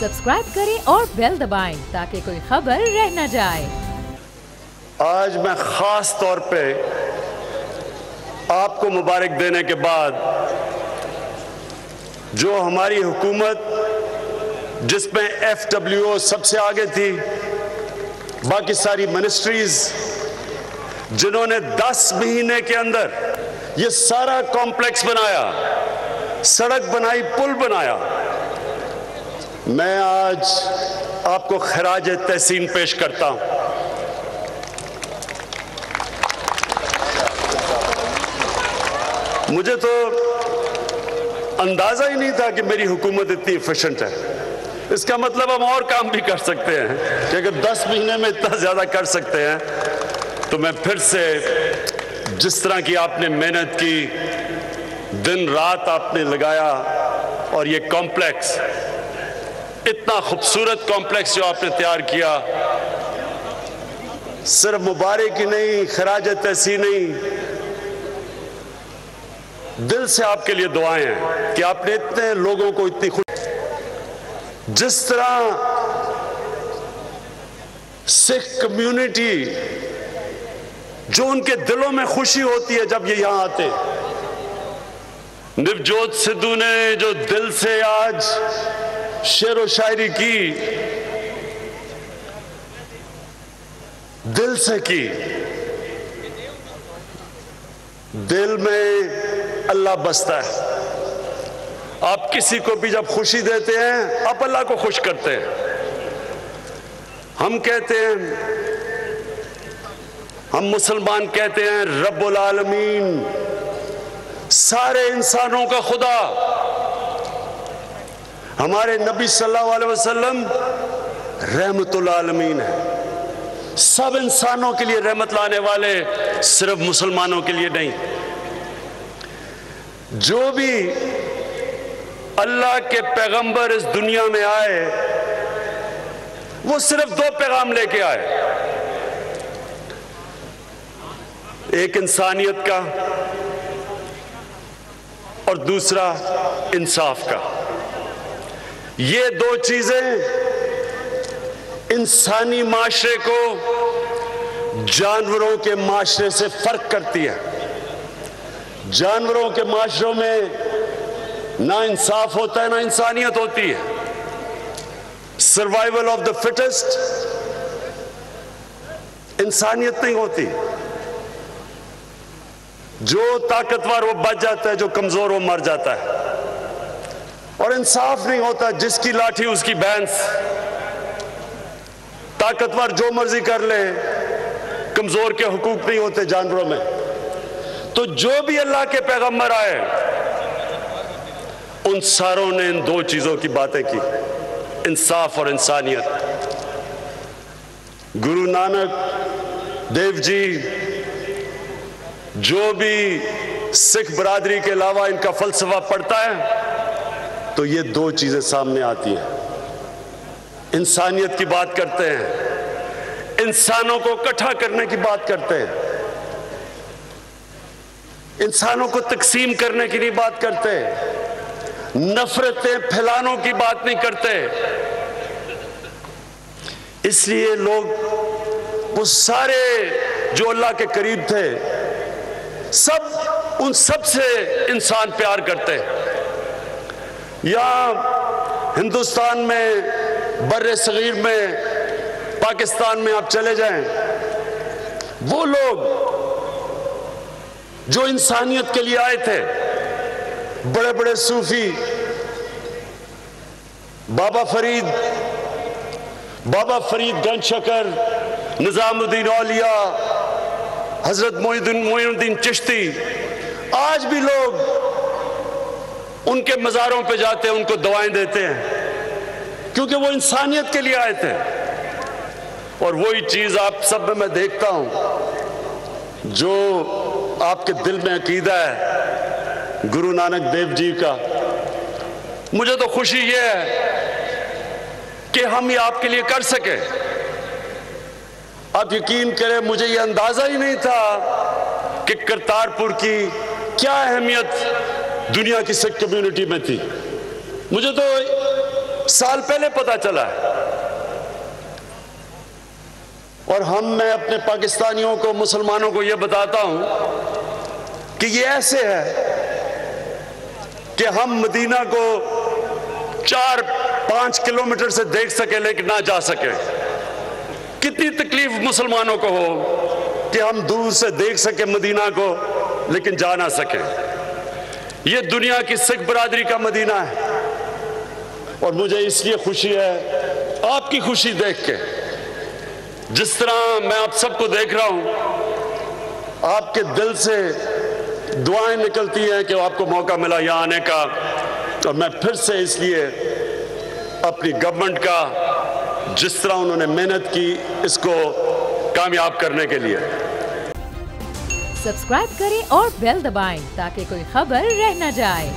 Subscribe करें और bell दबाएं ताकि कोई खबर रह न जाए। आज मैं खास तौर पे आपको मुबारक देने के बाद जो हमारी हुकूमत जिसमें FWO सबसे आगे थी, बाकी सारी मिनिस्ट्रीज जिन्होंने 10 महीने के अंदर ये सारा कॉम्प्लेक्स बनाया, सड़क बनाई, पुल बनाया, मैं आज आपको खराज तहसीन पेश करता हूं। मुझे तो अंदाजा ही नहीं था कि मेरी हुकूमत इतनी एफिशिएंट है। इसका मतलब हम और काम भी कर सकते हैं कि अगर 10 महीने में इतना ज्यादा कर सकते हैं तो मैं फिर से जिस तरह की आपने मेहनत की, दिन रात आपने लगाया और ये कॉम्प्लेक्स, इतना खूबसूरत कॉम्प्लेक्स जो आपने तैयार किया, सिर्फ मुबारक ही नहीं, खराज तहसीन नहीं, दिल से आपके लिए दुआएं हैं कि आपने इतने लोगों को इतनी खुशी, जिस तरह सिख कम्युनिटी जो उनके दिलों में खुशी होती है जब ये यहां आते, नवजोत सिद्धू ने जो दिल से आज शेर व शायरी की, दिल से की, दिल में अल्लाह बसता है। आप किसी को भी जब खुशी देते हैं आप अल्लाह को खुश करते हैं। हम कहते हैं, हम मुसलमान कहते हैं रब्बुल आलमीन, सारे इंसानों का खुदा। हमारे नबी सल्लल्लाहु अलैहि वसल्लम रहमतुल आलमीन है, सब इंसानों के लिए रहमत लाने वाले, सिर्फ मुसलमानों के लिए नहीं। जो भी अल्लाह के पैगंबर इस दुनिया में आए वो सिर्फ 2 पैगाम लेके आए, एक इंसानियत का और दूसरा इंसाफ का। ये 2 चीजें इंसानी माशरे को जानवरों के माशरे से फर्क करती है। जानवरों के माशरों में ना इंसाफ होता है ना इंसानियत होती है, सर्वाइवल ऑफ द फिटेस्ट, इंसानियत नहीं होती। जो ताकतवर वो बच जाता है, जो कमजोर वो मर जाता है। और इंसाफ नहीं होता, जिसकी लाठी उसकी भैंस, ताकतवर जो मर्जी कर ले, कमजोर के हुकूक नहीं होते जानवरों में। तो जो भी अल्लाह के पैगंबर आए उन सारों ने इन 2 चीजों की बातें की, इंसाफ और इंसानियत। गुरु नानक देव जी, जो भी सिख बरादरी के अलावा इनका फलसफा पढ़ता है तो ये 2 चीजें सामने आती हैं। इंसानियत की बात करते हैं, इंसानों को इकट्ठा करने की बात करते हैं, इंसानों को तकसीम करने की नहीं बात करते, नफरतें फैलाने की बात नहीं करते। इसलिए लोग वो सारे जो अल्लाह के करीब थे, सब उन सब से इंसान प्यार करते हैं। या हिंदुस्तान में, बर्रे सगीर में, पाकिस्तान में आप चले जाएं, वो लोग जो इंसानियत के लिए आए थे, बड़े बड़े सूफी, बाबा फरीद गंज शकर, निजामुद्दीन औलिया, हजरत मोइनुद्दीन चिश्ती, आज भी लोग उनके मज़ारों पे जाते हैं, उनको दुआएं देते हैं, क्योंकि वो इंसानियत के लिए आए थे। और वही चीज आप सब में मैं देखता हूं, जो आपके दिल में अकीदा है गुरु नानक देव जी का। मुझे तो खुशी ये है कि हम ये आपके लिए कर सके। आप यकीन करें, मुझे ये अंदाजा ही नहीं था कि करतारपुर की क्या अहमियत दुनिया की सिख कम्युनिटी में थी। मुझे तो साल पहले पता चला है। और मैं अपने पाकिस्तानियों को, मुसलमानों को यह बताता हूं कि ये ऐसे है कि हम मदीना को 4-5 किलोमीटर से देख सके लेकिन ना जा सके। कितनी तकलीफ मुसलमानों को हो कि हम दूर से देख सके मदीना को लेकिन जा ना सके। ये दुनिया की सिख बरादरी का मदीना है और मुझे इसलिए खुशी है आपकी खुशी देख के। जिस तरह मैं आप सबको देख रहा हूं, आपके दिल से दुआएं निकलती हैं कि आपको मौका मिला यहां आने का। और मैं फिर से इसलिए अपनी गवर्नमेंट का, जिस तरह उन्होंने मेहनत की इसको कामयाब करने के लिए। सब्सक्राइब करें और बेल दबाएं ताकि कोई खबर रह न जाए।